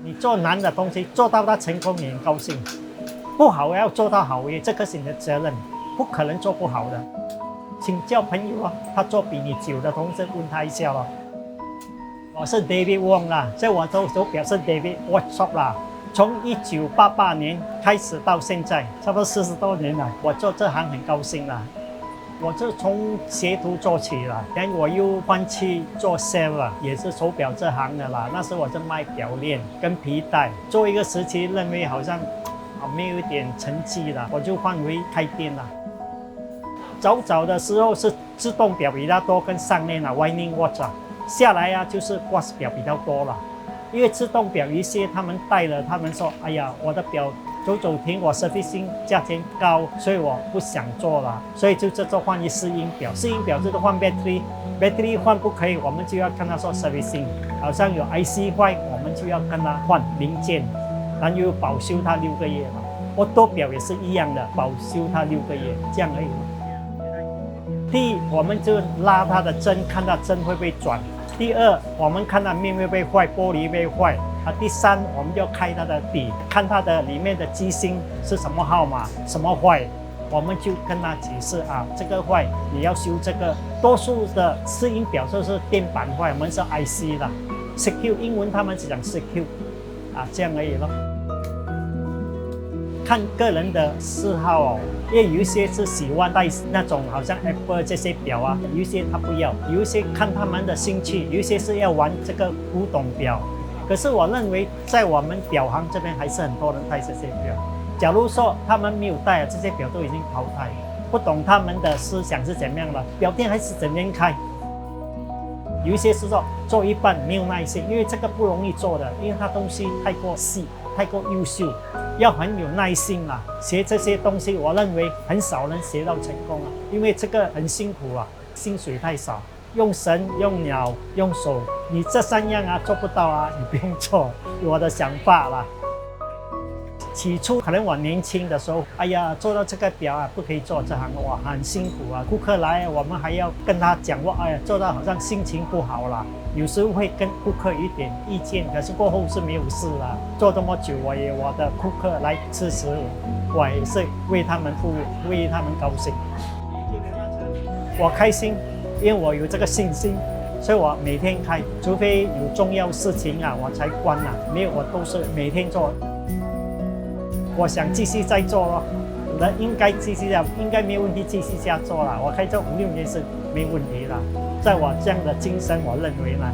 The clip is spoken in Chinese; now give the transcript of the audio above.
你做难的东西做到它成功，你很高兴；不好要做到好，这个是你的责任，不可能做不好的。请教朋友啊，他做比你久的同事，问他一下咯。我是 David Wong 啦，所以我都表示 David Workshop 啦。从1988年开始到现在，差不多40多年了。我做这行很高兴啦。我就从学徒做起了，然后我又换去做 sale 了，也是手表这行的啦。那时候我是卖表链跟皮带，做一个时期认为好像没有一点成绩了，我就换回开店了。早的时候是自动表比较多，跟上链啊 winding watch 啊，下来啊就是挂饰表比较多了。因为自动表一些他们带了，他们说哎呀我的表走停，我 servicing 价钱高，所以我不想做了，所以就换一试音表。试音表就是换 battery 换不可以，我们就要跟他说 servicing。好像有 IC 坏，我们就要跟他换零件，然后又保修它6个月了。我多表也是一样的，保修它6个月，这样而已。第一，我们就拉它的针，看它针会不会转。第二，我们看它面会不会坏，玻璃会不会坏。第三，我们就开它的底，看它的里面的机芯是什么号码，什么坏，我们就跟他解释啊，这个坏你要修这个。多数的试音表就是电板坏，我们是 IC 的 ，CQ 英文他们只讲 CQ， 这样而已咯。看个人的嗜好哦，因为有一些是喜欢戴那种好像 Apple 这些表啊，有一些他不要，有一些看他们的兴趣，有一些是要玩这个古董表。可是我认为，在我们表行这边还是很多人戴这些表。假如说他们没有戴，这些表都已经淘汰，不懂他们的思想是怎么样的，表店还是整天开。有一些是说做一半没有耐心，因为这个不容易做的，因为它东西太过细、太过优秀，要很有耐心啊。学这些东西，我认为很少人学到成功啊，因为这个很辛苦啊，薪水太少。用神、用鸟、用手，你这3样做不到啊，你不用做。我的想法啦。起初可能我年轻的时候，哎呀，做到这个表不可以做这行，哇，很辛苦啊。顾客来，我们还要跟他讲话，哎呀，做到好像心情不好啦。有时候会跟顾客有一点意见，可是过后是没有事啦。做这么久，我的顾客来支持我也是为他们服务，为他们高兴。我开心。因为我有这个信心，所以我每天开，除非有重要事情我才关了，没有我都是每天做。我想继续再做咯，人应该继续应该没有问题，继续这样做了。我开这5、6年是没问题了，在我这样的精神，我认为呢。